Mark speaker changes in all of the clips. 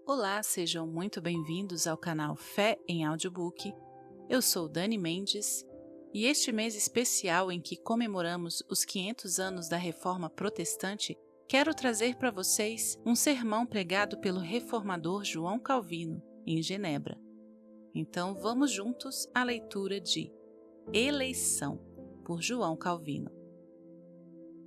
Speaker 1: Olá, sejam muito bem-vindos ao canal Fé em Audiobook. Eu sou Dani Mendes e este mês especial em que comemoramos os 500 anos da Reforma Protestante, quero trazer para vocês um sermão pregado pelo reformador João Calvino, em Genebra. Então vamos juntos à leitura de Eleição, por João Calvino.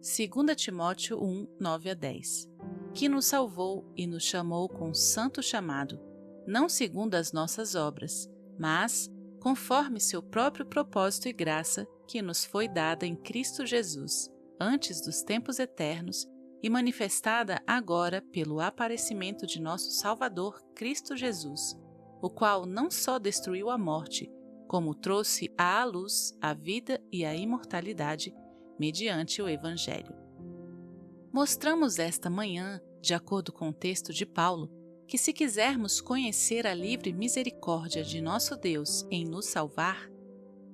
Speaker 1: 2 Timóteo 1, 9-10 Que nos salvou e nos chamou com santo chamado, não segundo as nossas obras, mas conforme seu próprio propósito e graça que nos foi dada em Cristo Jesus, antes dos tempos eternos, e manifestada agora pelo aparecimento de nosso Salvador Cristo Jesus, o qual não só destruiu a morte, como trouxe à luz a vida e a imortalidade, mediante o Evangelho. Mostramos esta manhã, de acordo com o texto de Paulo, que se quisermos conhecer a livre misericórdia de nosso Deus em nos salvar,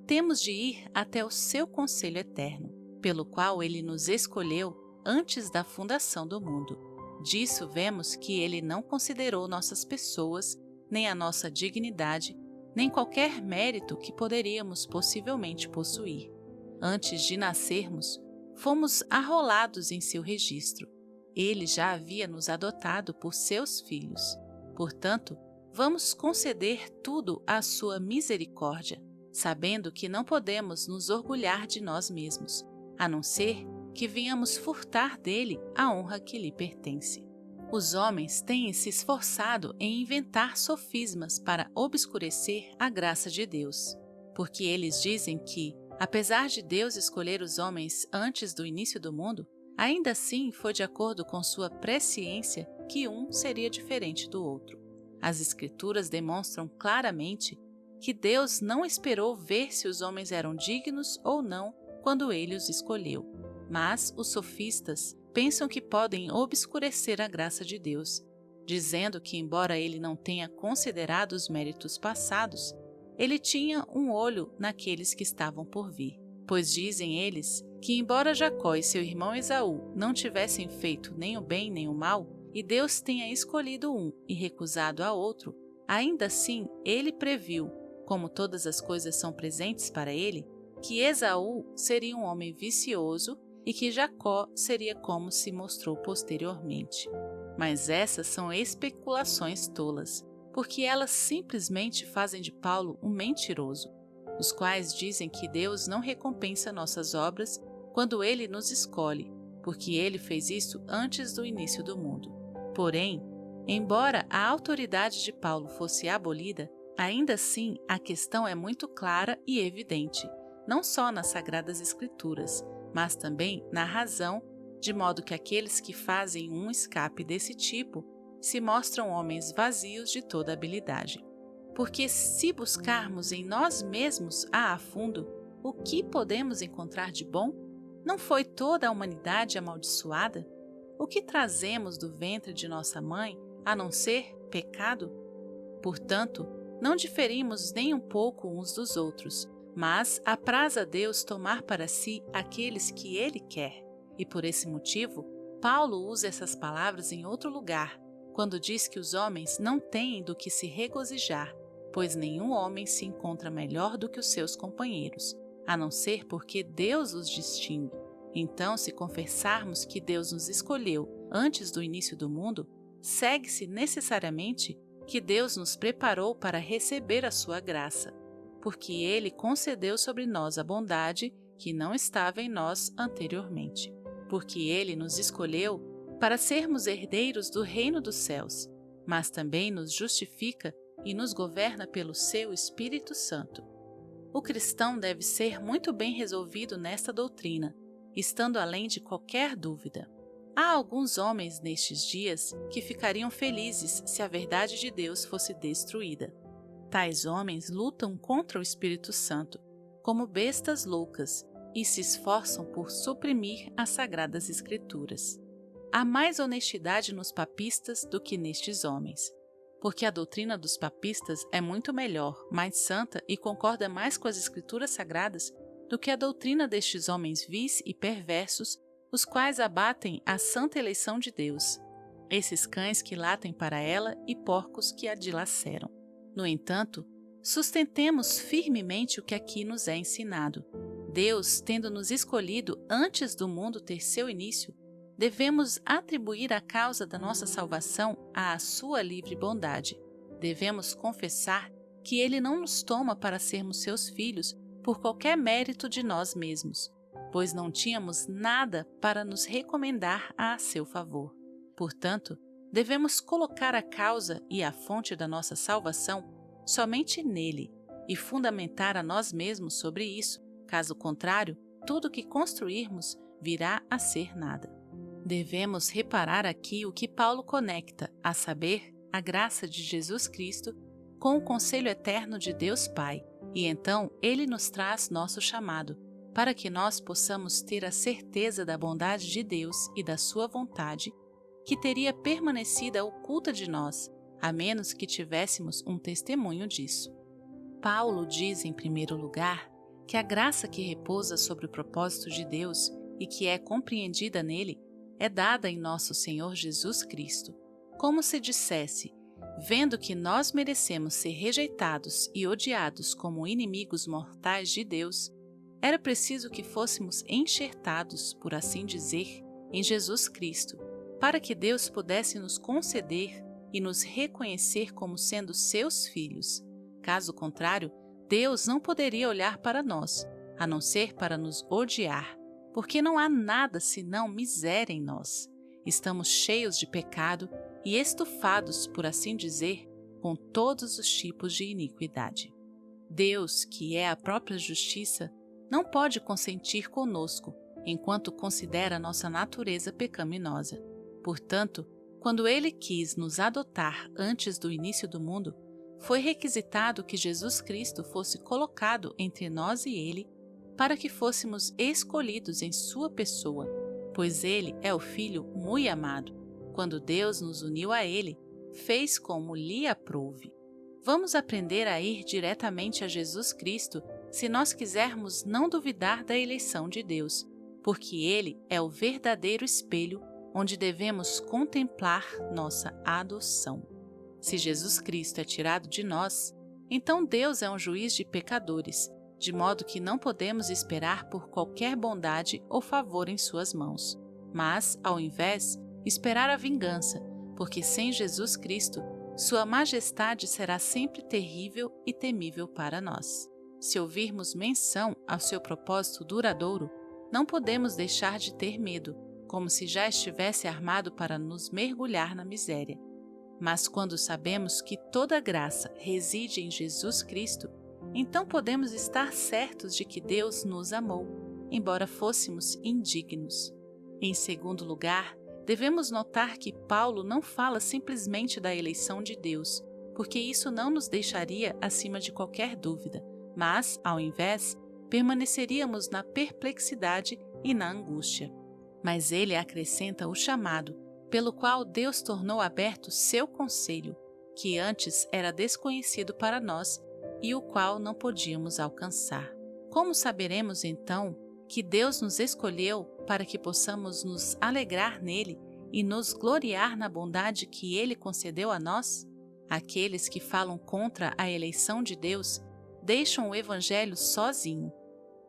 Speaker 1: temos de ir até o seu conselho eterno, pelo qual ele nos escolheu antes da fundação do mundo. Disso vemos que ele não considerou nossas pessoas, nem a nossa dignidade, nem qualquer mérito que poderíamos possivelmente possuir. Antes de nascermos, fomos arrolados em seu registro. Ele já havia nos adotado por seus filhos. Portanto, vamos conceder tudo à sua misericórdia, sabendo que não podemos nos orgulhar de nós mesmos, a não ser que venhamos furtar dele a honra que lhe pertence. Os homens têm se esforçado em inventar sofismas para obscurecer a graça de Deus, porque eles dizem que, apesar de Deus escolher os homens antes do início do mundo, ainda assim foi de acordo com sua presciência que um seria diferente do outro. As Escrituras demonstram claramente que Deus não esperou ver se os homens eram dignos ou não quando ele os escolheu. Mas os sofistas pensam que podem obscurecer a graça de Deus, dizendo que, embora ele não tenha considerado os méritos passados, ele tinha um olho naqueles que estavam por vir. Pois dizem eles que, embora Jacó e seu irmão Esaú não tivessem feito nem o bem nem o mal, e Deus tenha escolhido um e recusado a outro, ainda assim ele previu, como todas as coisas são presentes para ele, que Esaú seria um homem vicioso e que Jacó seria como se mostrou posteriormente. Mas essas são especulações tolas, porque elas simplesmente fazem de Paulo um mentiroso, os quais dizem que Deus não recompensa nossas obras quando ele nos escolhe, porque ele fez isso antes do início do mundo. Porém, embora a autoridade de Paulo fosse abolida, ainda assim a questão é muito clara e evidente, não só nas Sagradas Escrituras, mas também na razão, de modo que aqueles que fazem um escape desse tipo se mostram homens vazios de toda habilidade. Porque se buscarmos em nós mesmos a fundo, o que podemos encontrar de bom? Não foi toda a humanidade amaldiçoada? O que trazemos do ventre de nossa mãe, a não ser pecado? Portanto, não diferimos nem um pouco uns dos outros, mas apraz a Deus tomar para si aqueles que ele quer. E por esse motivo, Paulo usa essas palavras em outro lugar, quando diz que os homens não têm do que se regozijar, pois nenhum homem se encontra melhor do que os seus companheiros, a não ser porque Deus os distingue. Então, se confessarmos que Deus nos escolheu antes do início do mundo, segue-se necessariamente que Deus nos preparou para receber a sua graça, porque ele concedeu sobre nós a bondade que não estava em nós anteriormente, porque ele nos escolheu para sermos herdeiros do reino dos céus, mas também nos justifica e nos governa pelo seu Espírito Santo. O cristão deve ser muito bem resolvido nesta doutrina, estando além de qualquer dúvida. Há alguns homens nestes dias que ficariam felizes se a verdade de Deus fosse destruída. Tais homens lutam contra o Espírito Santo, como bestas loucas, e se esforçam por suprimir as Sagradas Escrituras. Há mais honestidade nos papistas do que nestes homens, porque a doutrina dos papistas é muito melhor, mais santa e concorda mais com as Escrituras Sagradas do que a doutrina destes homens vis e perversos, os quais abatem a santa eleição de Deus. esses cães que latem para ela e porcos que a dilaceram. No entanto, sustentemos firmemente o que aqui nos é ensinado. Deus, tendo nos escolhido antes do mundo ter seu início, devemos atribuir a causa da nossa salvação à sua livre bondade. Devemos confessar que Ele não nos toma para sermos seus filhos por qualquer mérito de nós mesmos, pois não tínhamos nada para nos recomendar a seu favor. Portanto, devemos colocar a causa e a fonte da nossa salvação somente nele e fundamentar a nós mesmos sobre isso. Caso contrário, tudo o que construirmos virá a ser nada. Devemos reparar aqui o que Paulo conecta, a saber, a graça de Jesus Cristo com o conselho eterno de Deus Pai, e então ele nos traz nosso chamado, para que nós possamos ter a certeza da bondade de Deus e da sua vontade, que teria permanecida oculta de nós, a menos que tivéssemos um testemunho disso. Paulo diz, em primeiro lugar, que a graça que repousa sobre o propósito de Deus e que é compreendida nele é dada em nosso Senhor Jesus Cristo, como se dissesse, vendo que nós merecemos ser rejeitados e odiados como inimigos mortais de Deus, era preciso que fôssemos enxertados, por assim dizer, em Jesus Cristo, para que Deus pudesse nos conceder e nos reconhecer como sendo seus filhos. Caso contrário, Deus não poderia olhar para nós, a não ser para nos odiar, porque não há nada senão miséria em nós. Estamos cheios de pecado e estufados, por assim dizer, com todos os tipos de iniquidade. Deus, que é a própria justiça, não pode consentir conosco, enquanto considera nossa natureza pecaminosa. Portanto, quando Ele quis nos adotar antes do início do mundo, foi requisitado que Jesus Cristo fosse colocado entre nós e Ele, para que fôssemos escolhidos em sua pessoa, pois Ele é o Filho muito amado. Quando Deus nos uniu a Ele, fez como lhe aprouve. Vamos aprender a ir diretamente a Jesus Cristo se nós quisermos não duvidar da eleição de Deus, porque Ele é o verdadeiro espelho onde devemos contemplar nossa adoção. Se Jesus Cristo é tirado de nós, então Deus é um juiz de pecadores, de modo que não podemos esperar por qualquer bondade ou favor em suas mãos, mas, ao invés, esperar a vingança, porque sem Jesus Cristo, sua majestade será sempre terrível e temível para nós. Se ouvirmos menção ao seu propósito duradouro, não podemos deixar de ter medo, como se já estivesse armado para nos mergulhar na miséria. Mas quando sabemos que toda graça reside em Jesus Cristo, então podemos estar certos de que Deus nos amou, embora fôssemos indignos. Em segundo lugar, devemos notar que Paulo não fala simplesmente da eleição de Deus, porque isso não nos deixaria acima de qualquer dúvida, mas, ao invés, permaneceríamos na perplexidade e na angústia. Mas ele acrescenta o chamado, pelo qual Deus tornou aberto seu conselho, que antes era desconhecido para nós e o qual não podíamos alcançar. Como saberemos, então, que Deus nos escolheu para que possamos nos alegrar nele e nos gloriar na bondade que ele concedeu a nós? Aqueles que falam contra a eleição de Deus deixam o Evangelho sozinho.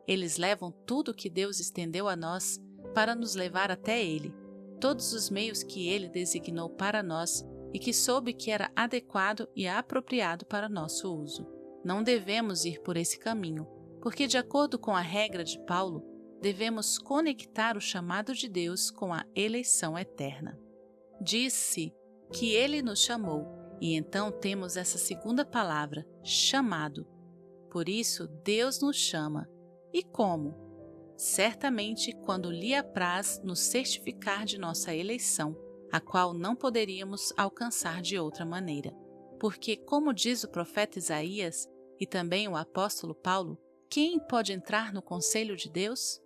Speaker 1: Eles levam tudo que Deus estendeu a nós para nos levar até Ele, todos os meios que Ele designou para nós e que soube que era adequado e apropriado para nosso uso. Não devemos ir por esse caminho, porque, de acordo com a regra de Paulo, devemos conectar o chamado de Deus com a eleição eterna. Diz-se que Ele nos chamou, e então temos essa segunda palavra, chamado. Por isso, Deus nos chama. E como? Certamente quando lhe apraz nos certificar de nossa eleição, a qual não poderíamos alcançar de outra maneira. Porque, como diz o profeta Isaías e também o apóstolo Paulo, quem pode entrar no conselho de Deus?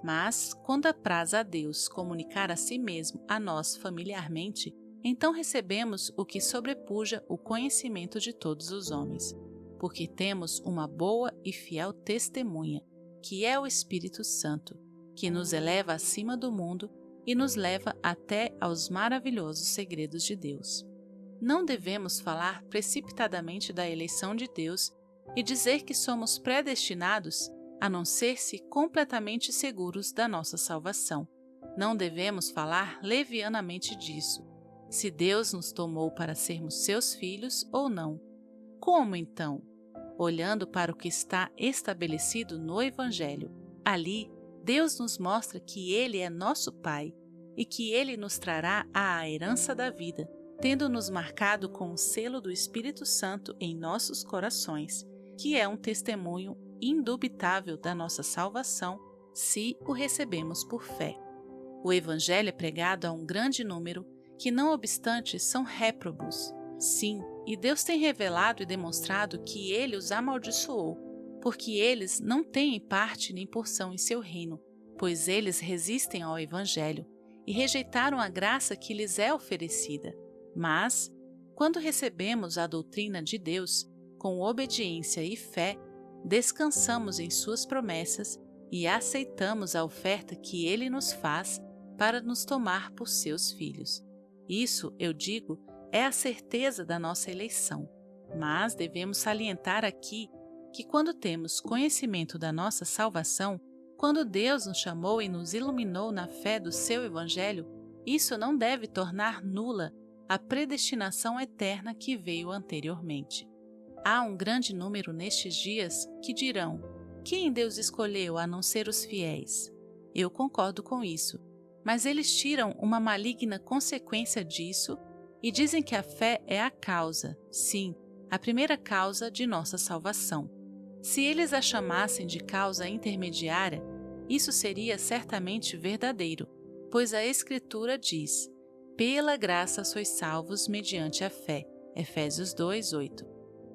Speaker 1: Mas, quando apraz a Deus comunicar a si mesmo a nós familiarmente, então recebemos o que sobrepuja o conhecimento de todos os homens, porque temos uma boa e fiel testemunha, que é o Espírito Santo, que nos eleva acima do mundo e nos leva até aos maravilhosos segredos de Deus. Não devemos falar precipitadamente da eleição de Deus e dizer que somos predestinados a não ser se completamente seguros da nossa salvação. Não devemos falar levianamente disso, se Deus nos tomou para sermos seus filhos ou não. Como então? Olhando para o que está estabelecido no Evangelho. Ali, Deus nos mostra que Ele é nosso Pai e que Ele nos trará a herança da vida, tendo-nos marcado com o selo do Espírito Santo em nossos corações, que é um testemunho indubitável da nossa salvação se o recebemos por fé. O Evangelho é pregado a um grande número que, não obstante, são réprobos. Sim, e Deus tem revelado e demonstrado que Ele os amaldiçoou, porque eles não têm parte nem porção em seu reino, pois eles resistem ao Evangelho e rejeitaram a graça que lhes é oferecida. Mas, quando recebemos a doutrina de Deus, com obediência e fé, descansamos em suas promessas e aceitamos a oferta que Ele nos faz para nos tomar por seus filhos. Isso, eu digo, é a certeza da nossa eleição. Mas devemos salientar aqui que quando temos conhecimento da nossa salvação, quando Deus nos chamou e nos iluminou na fé do seu Evangelho, isso não deve tornar nula a predestinação eterna que veio anteriormente. Há um grande número nestes dias que dirão: quem Deus escolheu a não ser os fiéis? Eu concordo com isso, mas eles tiram uma maligna consequência disso e dizem que a fé é a causa, sim, a primeira causa de nossa salvação. Se eles a chamassem de causa intermediária, isso seria certamente verdadeiro, pois a Escritura diz: pela graça sois salvos mediante a fé. Efésios 2:8.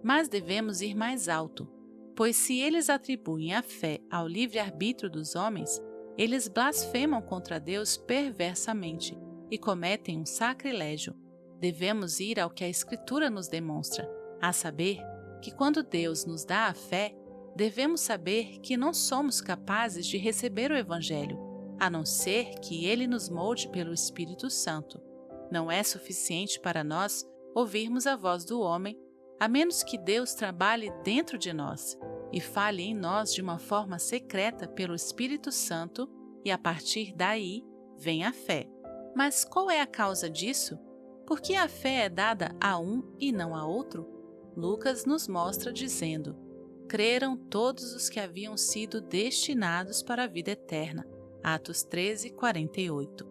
Speaker 1: Mas devemos ir mais alto, pois se eles atribuem a fé ao livre-arbítrio dos homens, eles blasfemam contra Deus perversamente e cometem um sacrilégio. Devemos ir ao que a Escritura nos demonstra, a saber que quando Deus nos dá a fé, devemos saber que não somos capazes de receber o Evangelho, a não ser que Ele nos molde pelo Espírito Santo. Não é suficiente para nós ouvirmos a voz do homem, a menos que Deus trabalhe dentro de nós e fale em nós de uma forma secreta pelo Espírito Santo, e a partir daí vem a fé. Mas qual é a causa disso? Por que a fé é dada a um e não a outro? Lucas nos mostra dizendo: creram todos os que haviam sido destinados para a vida eterna. Atos 13:48.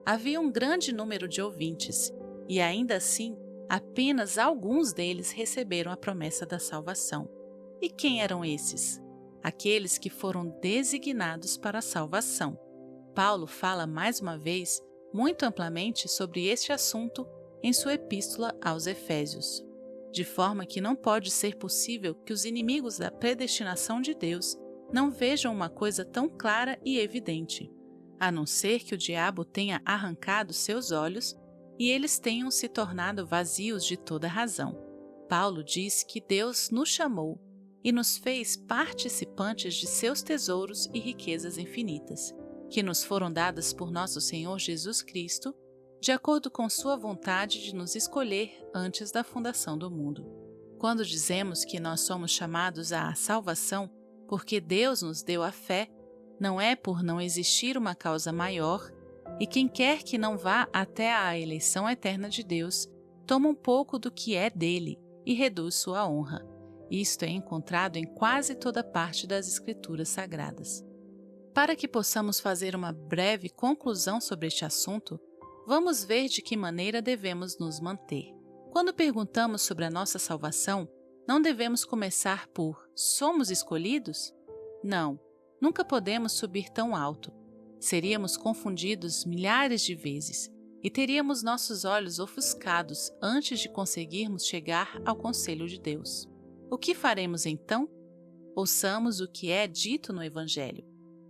Speaker 1: Havia um grande número de ouvintes, e ainda assim, apenas alguns deles receberam a promessa da salvação. E quem eram esses? Aqueles que foram designados para a salvação. Paulo fala mais uma vez muito amplamente sobre este assunto em sua epístola aos Efésios, de forma que não pode ser possível que os inimigos da predestinação de Deus não vejam uma coisa tão clara e evidente, a não ser que o diabo tenha arrancado seus olhos e eles tenham se tornado vazios de toda razão. Paulo diz que Deus nos chamou e nos fez participantes de seus tesouros e riquezas infinitas, que nos foram dadas por nosso Senhor Jesus Cristo, de acordo com sua vontade de nos escolher antes da fundação do mundo. Quando dizemos que nós somos chamados à salvação porque Deus nos deu a fé, não é por não existir uma causa maior, e quem quer que não vá até a eleição eterna de Deus, toma um pouco do que é dele e reduz sua honra. Isto é encontrado em quase toda parte das Escrituras Sagradas. Para que possamos fazer uma breve conclusão sobre este assunto, vamos ver de que maneira devemos nos manter. Quando perguntamos sobre a nossa salvação, não devemos começar por "somos escolhidos"? Não, nunca podemos subir tão alto. Seríamos confundidos milhares de vezes e teríamos nossos olhos ofuscados antes de conseguirmos chegar ao conselho de Deus. O que faremos então? Ouçamos o que é dito no Evangelho.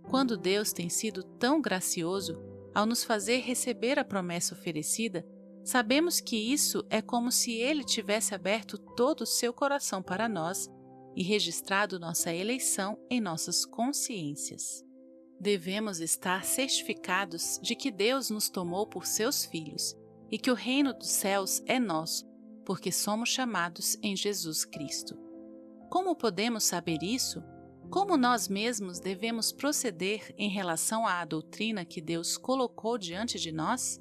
Speaker 1: Quando Deus tem sido tão gracioso ao nos fazer receber a promessa oferecida, sabemos que isso é como se Ele tivesse aberto todo o seu coração para nós e registrado nossa eleição em nossas consciências. Devemos estar certificados de que Deus nos tomou por seus filhos e que o reino dos céus é nosso, porque somos chamados em Jesus Cristo. Como podemos saber isso? Como nós mesmos devemos proceder em relação à doutrina que Deus colocou diante de nós?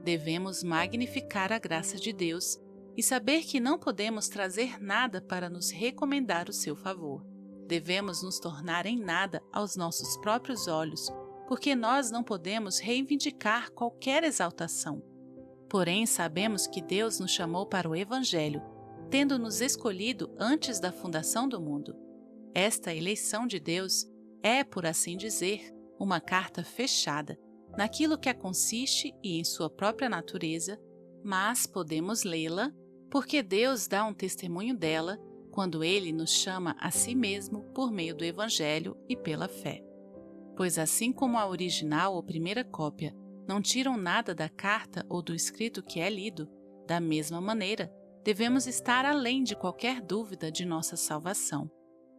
Speaker 1: Devemos magnificar a graça de Deus e saber que não podemos trazer nada para nos recomendar o seu favor. Devemos nos tornar em nada aos nossos próprios olhos, porque nós não podemos reivindicar qualquer exaltação. Porém, sabemos que Deus nos chamou para o Evangelho, tendo nos escolhido antes da fundação do mundo. Esta eleição de Deus é, por assim dizer, uma carta fechada, naquilo que a consiste e em sua própria natureza, mas podemos lê-la porque Deus dá um testemunho dela quando Ele nos chama a si mesmo por meio do Evangelho e pela fé. Pois assim como a original ou primeira cópia não tiram nada da carta ou do escrito que é lido, da mesma maneira, devemos estar além de qualquer dúvida de nossa salvação.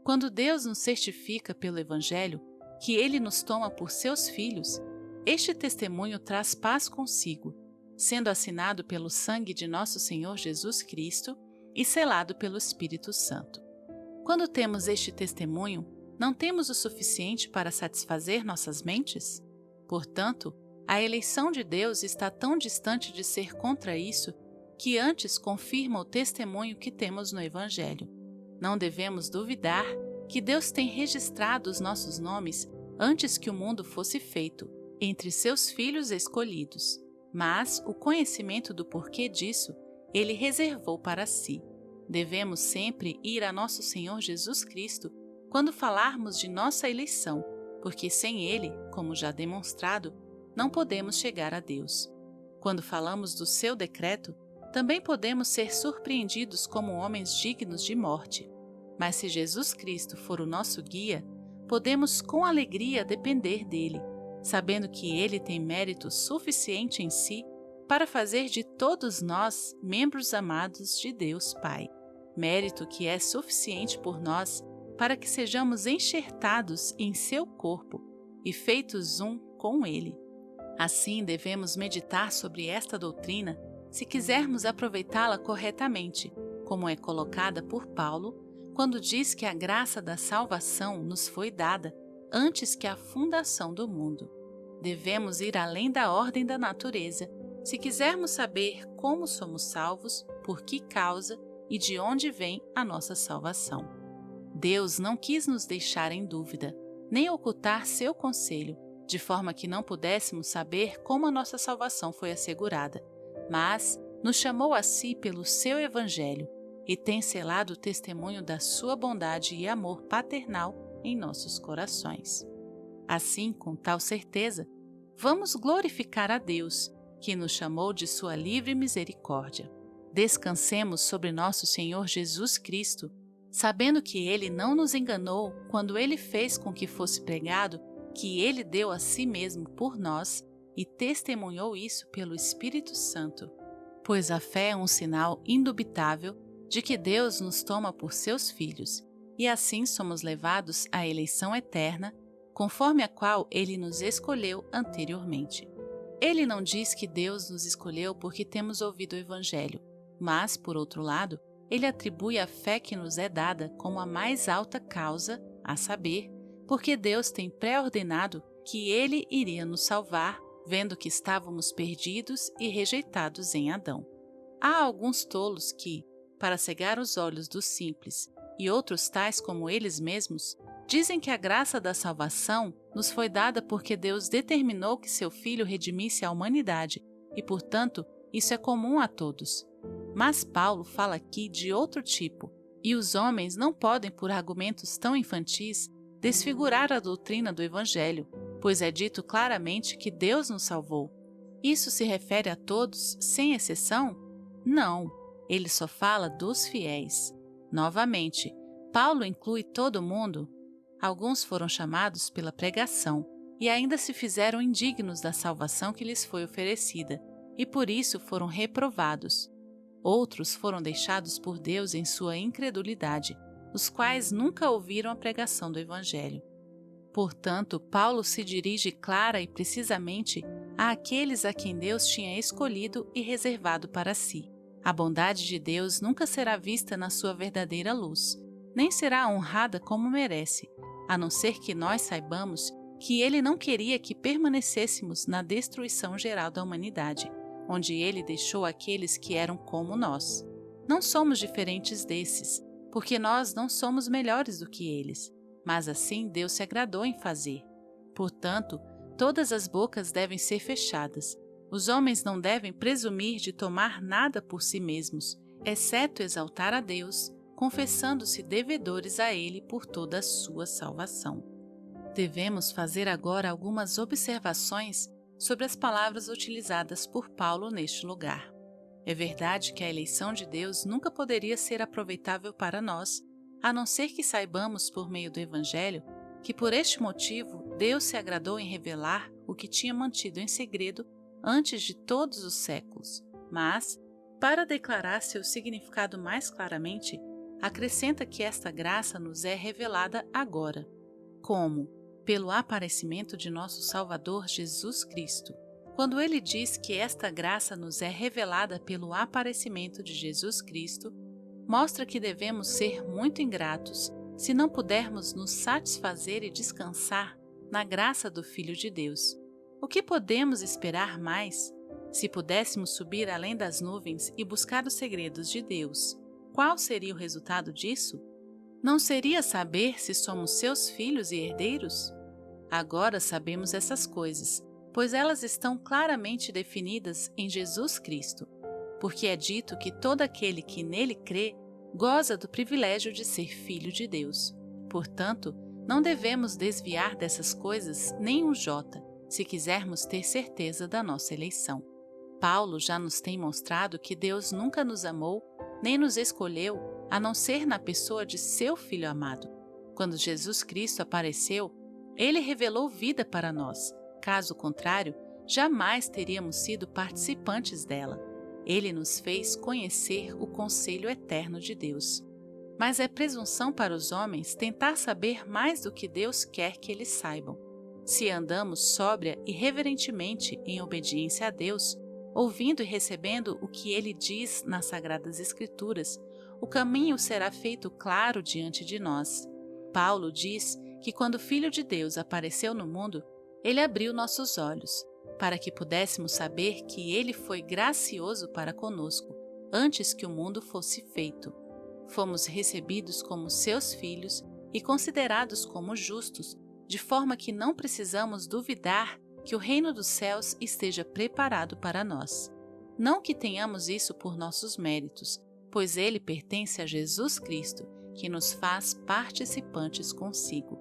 Speaker 1: Quando Deus nos certifica pelo Evangelho que Ele nos toma por seus filhos, este testemunho traz paz consigo, sendo assinado pelo sangue de nosso Senhor Jesus Cristo e selado pelo Espírito Santo. Quando temos este testemunho, não temos o suficiente para satisfazer nossas mentes? Portanto, a eleição de Deus está tão distante de ser contra isso que antes confirma o testemunho que temos no Evangelho. Não devemos duvidar que Deus tem registrado os nossos nomes antes que o mundo fosse feito, entre seus filhos escolhidos. Mas o conhecimento do porquê disso, Ele reservou para si. Devemos sempre ir a nosso Senhor Jesus Cristo quando falarmos de nossa eleição, porque sem Ele, como já demonstrado, não podemos chegar a Deus. Quando falamos do seu decreto, também podemos ser surpreendidos como homens dignos de morte. Mas se Jesus Cristo for o nosso guia, podemos com alegria depender dele, sabendo que ele tem mérito suficiente em si para fazer de todos nós membros amados de Deus Pai. Mérito que é suficiente por nós para que sejamos enxertados em seu corpo e feitos um com ele. Assim, devemos meditar sobre esta doutrina se quisermos aproveitá-la corretamente, como é colocada por Paulo quando diz que a graça da salvação nos foi dada antes que a fundação do mundo. Devemos ir além da ordem da natureza se quisermos saber como somos salvos, por que causa e de onde vem a nossa salvação. Deus não quis nos deixar em dúvida, nem ocultar seu conselho, de forma que não pudéssemos saber como a nossa salvação foi assegurada, mas nos chamou a si pelo seu Evangelho e tem selado o testemunho da sua bondade e amor paternal em nossos corações. Assim, com tal certeza, vamos glorificar a Deus, que nos chamou de sua livre misericórdia. Descansemos sobre nosso Senhor Jesus Cristo, sabendo que Ele não nos enganou quando Ele fez com que fosse pregado que Ele deu a si mesmo por nós e testemunhou isso pelo Espírito Santo. Pois a fé é um sinal indubitável de que Deus nos toma por seus filhos, e assim somos levados à eleição eterna, conforme a qual Ele nos escolheu anteriormente. Ele não diz que Deus nos escolheu porque temos ouvido o Evangelho, mas, por outro lado, Ele atribui a fé que nos é dada como a mais alta causa, a saber, porque Deus tem pré-ordenado que Ele iria nos salvar, vendo que estávamos perdidos e rejeitados em Adão. Há alguns tolos que, para cegar os olhos dos simples, e outros tais como eles mesmos, dizem que a graça da salvação nos foi dada porque Deus determinou que seu Filho redimisse a humanidade e, portanto, isso é comum a todos. Mas Paulo fala aqui de outro tipo, e os homens não podem, por argumentos tão infantis, desfigurar a doutrina do Evangelho, pois é dito claramente que Deus nos salvou. Isso se refere a todos, sem exceção? Não, ele só fala dos fiéis. Novamente, Paulo inclui todo mundo. Alguns foram chamados pela pregação e ainda se fizeram indignos da salvação que lhes foi oferecida, e por isso foram reprovados. Outros foram deixados por Deus em sua incredulidade, os quais nunca ouviram a pregação do Evangelho. Portanto, Paulo se dirige clara e precisamente àqueles a quem Deus tinha escolhido e reservado para si. A bondade de Deus nunca será vista na sua verdadeira luz, nem será honrada como merece, a não ser que nós saibamos que Ele não queria que permanecêssemos na destruição geral da humanidade, onde Ele deixou aqueles que eram como nós. Não somos diferentes desses, porque nós não somos melhores do que eles, mas assim Deus se agradou em fazer. Portanto, todas as bocas devem ser fechadas. Os homens não devem presumir de tomar nada por si mesmos, exceto exaltar a Deus, confessando-se devedores a Ele por toda a sua salvação. Devemos fazer agora algumas observações sobre as palavras utilizadas por Paulo neste lugar. É verdade que a eleição de Deus nunca poderia ser aproveitável para nós, a não ser que saibamos por meio do Evangelho que por este motivo Deus se agradou em revelar o que tinha mantido em segredo antes de todos os séculos. Mas, para declarar seu significado mais claramente, acrescenta que esta graça nos é revelada agora. Como? Pelo aparecimento de nosso Salvador Jesus Cristo. Quando ele diz que esta graça nos é revelada pelo aparecimento de Jesus Cristo, mostra que devemos ser muito ingratos se não pudermos nos satisfazer e descansar na graça do Filho de Deus. O que podemos esperar mais? Se pudéssemos subir além das nuvens e buscar os segredos de Deus, qual seria o resultado disso? Não seria saber se somos seus filhos e herdeiros? Agora sabemos essas coisas, pois elas estão claramente definidas em Jesus Cristo, porque é dito que todo aquele que nele crê goza do privilégio de ser filho de Deus. Portanto, não devemos desviar dessas coisas nem um jota, se quisermos ter certeza da nossa eleição. Paulo já nos tem mostrado que Deus nunca nos amou nem nos escolheu, a não ser na pessoa de seu Filho amado. Quando Jesus Cristo apareceu, Ele revelou vida para nós. Caso contrário, jamais teríamos sido participantes dela. Ele nos fez conhecer o conselho eterno de Deus. Mas é presunção para os homens tentar saber mais do que Deus quer que eles saibam. Se andamos sóbria e reverentemente em obediência a Deus, ouvindo e recebendo o que Ele diz nas Sagradas Escrituras, o caminho será feito claro diante de nós. Paulo diz que quando o Filho de Deus apareceu no mundo, Ele abriu nossos olhos, para que pudéssemos saber que Ele foi gracioso para conosco, antes que o mundo fosse feito. Fomos recebidos como seus filhos e considerados como justos, de forma que não precisamos duvidar que o reino dos céus esteja preparado para nós. Não que tenhamos isso por nossos méritos, pois ele pertence a Jesus Cristo, que nos faz participantes consigo.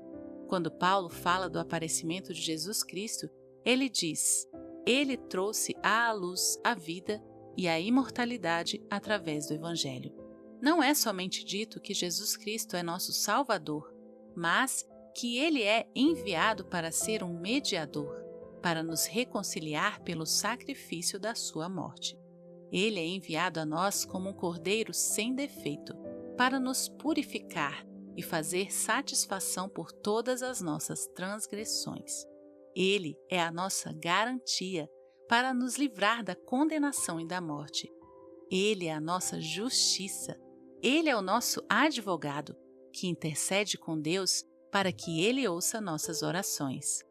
Speaker 1: Quando Paulo fala do aparecimento de Jesus Cristo, ele diz: Ele trouxe à luz a vida e a imortalidade através do Evangelho. Não é somente dito que Jesus Cristo é nosso Salvador, mas que ele é enviado para ser um mediador, para nos reconciliar pelo sacrifício da sua morte. Ele é enviado a nós como um cordeiro sem defeito, para nos purificar e fazer satisfação por todas as nossas transgressões. Ele é a nossa garantia para nos livrar da condenação e da morte. Ele é a nossa justiça. Ele é o nosso advogado, que intercede com Deus para que Ele ouça nossas orações.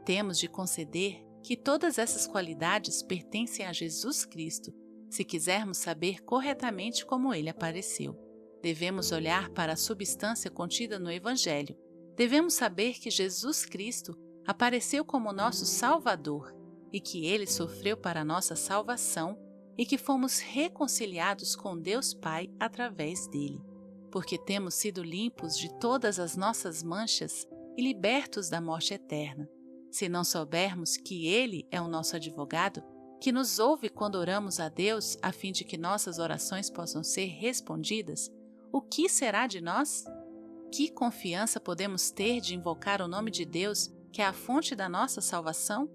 Speaker 1: Temos de conceder que todas essas qualidades pertencem a Jesus Cristo, se quisermos saber corretamente como Ele apareceu. Devemos olhar para a substância contida no Evangelho. Devemos saber que Jesus Cristo apareceu como nosso Salvador e que Ele sofreu para a nossa salvação e que fomos reconciliados com Deus Pai através dele. Porque temos sido limpos de todas as nossas manchas e libertos da morte eterna. Se não soubermos que Ele é o nosso advogado, que nos ouve quando oramos a Deus a fim de que nossas orações possam ser respondidas, o que será de nós? Que confiança podemos ter de invocar o nome de Deus, que é a fonte da nossa salvação?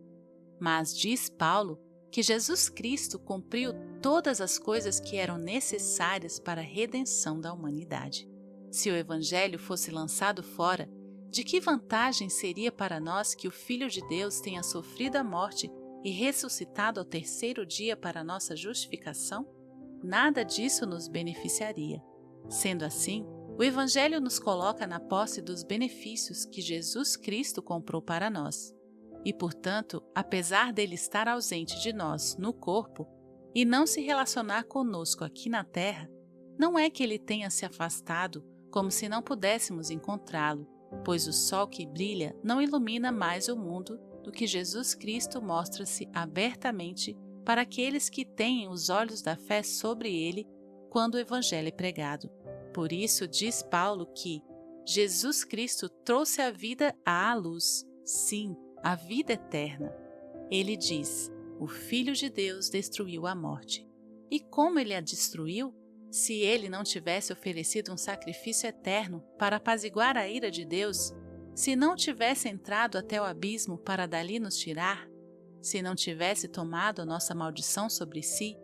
Speaker 1: Mas diz Paulo que Jesus Cristo cumpriu todas as coisas que eram necessárias para a redenção da humanidade. Se o Evangelho fosse lançado fora, De que vantagem seria para nós que o Filho de Deus tenha sofrido a morte e ressuscitado ao terceiro dia para nossa justificação? Nada disso nos beneficiaria. Sendo assim, o Evangelho nos coloca na posse dos benefícios que Jesus Cristo comprou para nós. E, portanto, apesar dele estar ausente de nós no corpo e não se relacionar conosco aqui na terra, não é que ele tenha se afastado como se não pudéssemos encontrá-lo, pois o sol que brilha não ilumina mais o mundo do que Jesus Cristo mostra-se abertamente para aqueles que têm os olhos da fé sobre ele quando o Evangelho é pregado. Por isso diz Paulo que Jesus Cristo trouxe a vida à luz, sim, a vida eterna. Ele diz: o Filho de Deus destruiu a morte. E como ele a destruiu? Se ele não tivesse oferecido um sacrifício eterno para apaziguar a ira de Deus, se não tivesse entrado até o abismo para dali nos tirar, se não tivesse tomado a nossa maldição sobre si,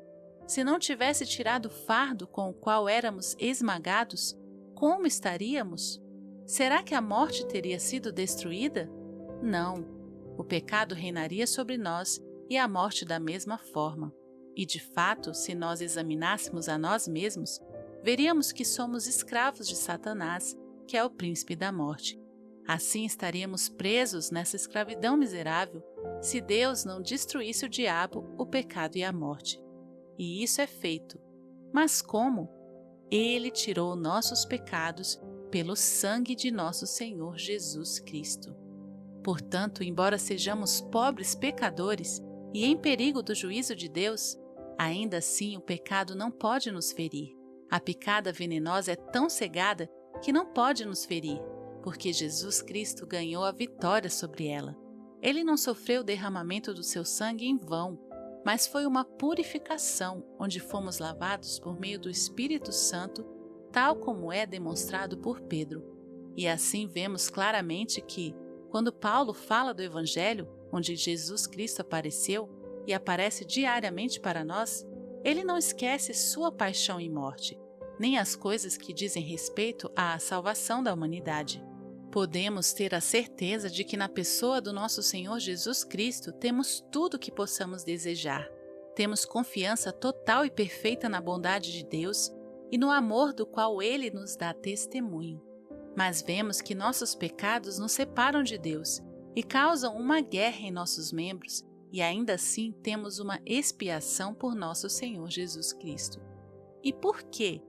Speaker 1: se não tivesse tirado o fardo com o qual éramos esmagados, como estaríamos? Será que a morte teria sido destruída? Não. O pecado reinaria sobre nós e a morte da mesma forma. E, de fato, se nós examinássemos a nós mesmos, veríamos que somos escravos de Satanás, que é o príncipe da morte. Assim estaríamos presos nessa escravidão miserável se Deus não destruísse o diabo, o pecado e a morte. E isso é feito. Mas como? Ele tirou nossos pecados pelo sangue de nosso Senhor Jesus Cristo. Portanto, embora sejamos pobres pecadores e em perigo do juízo de Deus, ainda assim o pecado não pode nos ferir. A picada venenosa é tão cegada que não pode nos ferir, porque Jesus Cristo ganhou a vitória sobre ela. Ele não sofreu o derramamento do seu sangue em vão, mas foi uma purificação onde fomos lavados por meio do Espírito Santo, tal como é demonstrado por Pedro. E assim vemos claramente que, quando Paulo fala do Evangelho, onde Jesus Cristo apareceu e aparece diariamente para nós, ele não esquece sua paixão e morte, nem as coisas que dizem respeito à salvação da humanidade. Podemos ter a certeza de que na pessoa do nosso Senhor Jesus Cristo temos tudo o que possamos desejar. Temos confiança total e perfeita na bondade de Deus e no amor do qual Ele nos dá testemunho. Mas vemos que nossos pecados nos separam de Deus e causam uma guerra em nossos membros, e ainda assim temos uma expiação por nosso Senhor Jesus Cristo. E por quê?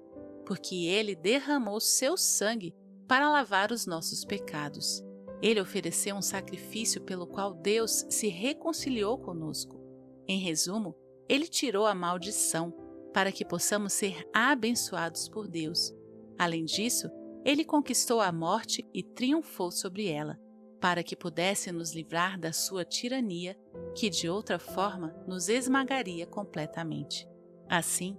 Speaker 1: Porque Ele derramou seu sangue para lavar os nossos pecados. Ele ofereceu um sacrifício pelo qual Deus se reconciliou conosco. Em resumo, Ele tirou a maldição para que possamos ser abençoados por Deus. Além disso, Ele conquistou a morte e triunfou sobre ela, para que pudesse nos livrar da sua tirania, que de outra forma nos esmagaria completamente. Assim,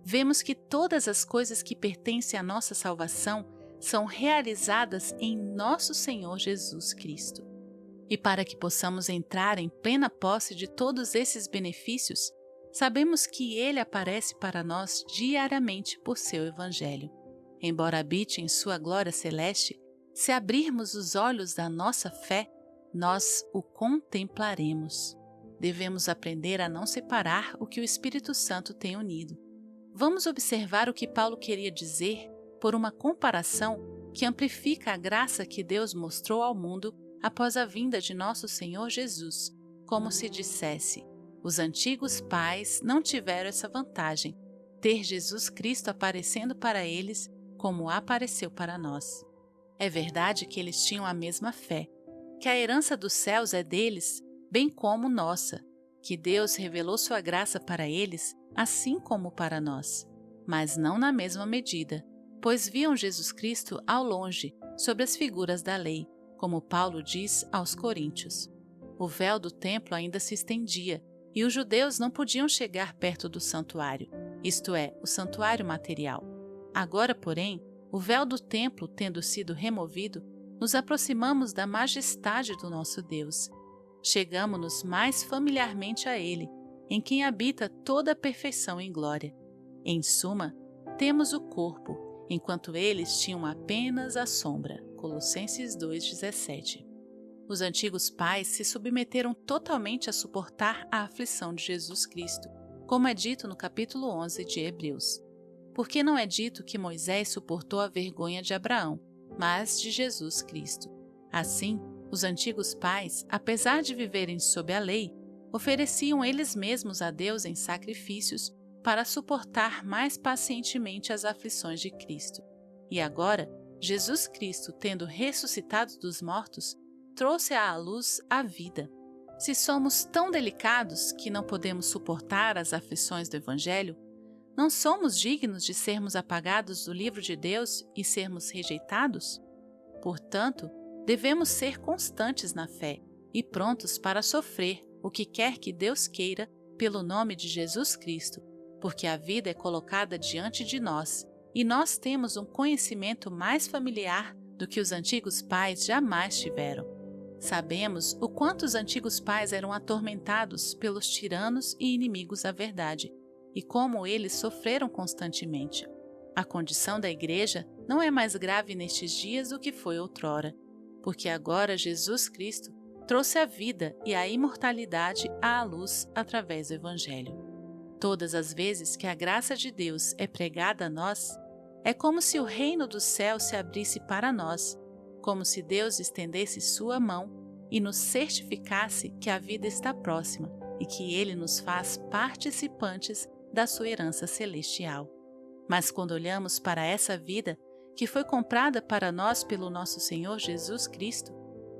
Speaker 1: vemos que todas as coisas que pertencem à nossa salvação são realizadas em nosso Senhor Jesus Cristo. E para que possamos entrar em plena posse de todos esses benefícios, sabemos que Ele aparece para nós diariamente por seu Evangelho. Embora habite em sua glória celeste, se abrirmos os olhos da nossa fé, nós o contemplaremos. Devemos aprender a não separar o que o Espírito Santo tem unido. Vamos observar o que Paulo queria dizer por uma comparação que amplifica a graça que Deus mostrou ao mundo após a vinda de nosso Senhor Jesus, como se dissesse: os antigos pais não tiveram essa vantagem, ter Jesus Cristo aparecendo para eles como apareceu para nós. É verdade que eles tinham a mesma fé, que a herança dos céus é deles, bem como nossa, que Deus revelou sua graça para eles, assim como para nós, mas não na mesma medida, pois viam Jesus Cristo ao longe, sob as figuras da lei, como Paulo diz aos Coríntios. O véu do templo ainda se estendia, e os judeus não podiam chegar perto do santuário, isto é, o santuário material. Agora, porém, o véu do templo tendo sido removido, nos aproximamos da majestade do nosso Deus. Chegamo-nos mais familiarmente a Ele, em quem habita toda a perfeição em glória. Em suma, temos o corpo, enquanto eles tinham apenas a sombra. Colossenses 2,17. Os antigos pais se submeteram totalmente a suportar a aflição de Jesus Cristo, como é dito no capítulo 11 de Hebreus. Porque não é dito que Moisés suportou a vergonha de Abraão, mas de Jesus Cristo. Assim, os antigos pais, apesar de viverem sob a lei, ofereciam eles mesmos a Deus em sacrifícios para suportar mais pacientemente as aflições de Cristo. E agora, Jesus Cristo, tendo ressuscitado dos mortos, trouxe à luz a vida. Se somos tão delicados que não podemos suportar as aflições do Evangelho, não somos dignos de sermos apagados do livro de Deus e sermos rejeitados? Portanto, devemos ser constantes na fé e prontos para sofrer o que quer que Deus queira pelo nome de Jesus Cristo, porque a vida é colocada diante de nós e nós temos um conhecimento mais familiar do que os antigos pais jamais tiveram. Sabemos o quanto os antigos pais eram atormentados pelos tiranos e inimigos da verdade, e como eles sofreram constantemente. A condição da igreja não é mais grave nestes dias do que foi outrora, porque agora Jesus Cristo trouxe a vida e a imortalidade à luz através do Evangelho. Todas as vezes que a graça de Deus é pregada a nós, é como se o reino do céu se abrisse para nós, como se Deus estendesse sua mão e nos certificasse que a vida está próxima e que Ele nos faz participantes da sua herança celestial. Mas quando olhamos para essa vida, que foi comprada para nós pelo nosso Senhor Jesus Cristo,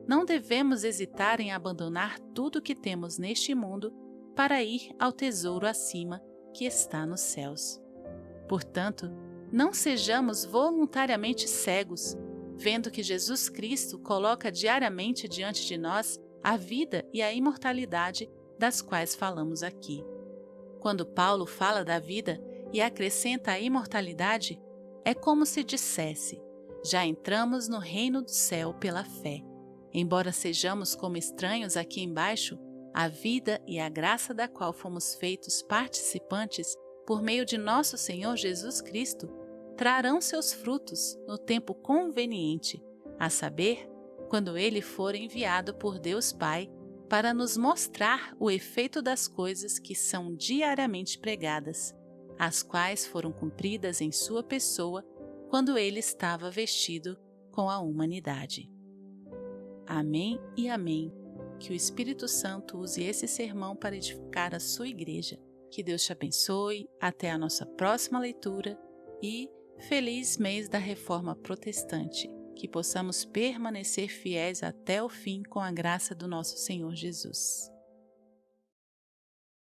Speaker 1: não devemos hesitar em abandonar tudo o que temos neste mundo para ir ao tesouro acima que está nos céus. Portanto, não sejamos voluntariamente cegos, vendo que Jesus Cristo coloca diariamente diante de nós a vida e a imortalidade das quais falamos aqui. Quando Paulo fala da vida e acrescenta a imortalidade, é como se dissesse: já entramos no reino do céu pela fé. Embora sejamos como estranhos aqui embaixo, a vida e a graça da qual fomos feitos participantes por meio de nosso Senhor Jesus Cristo trarão seus frutos no tempo conveniente, a saber, quando Ele for enviado por Deus Pai para nos mostrar o efeito das coisas que são diariamente pregadas, as quais foram cumpridas em sua pessoa quando Ele estava vestido com a humanidade. Amém e amém. Que o Espírito Santo use esse sermão para edificar a sua igreja. Que Deus te abençoe. Até a nossa próxima leitura e feliz mês da Reforma Protestante. Que possamos permanecer fiéis até o fim com a graça do nosso Senhor Jesus.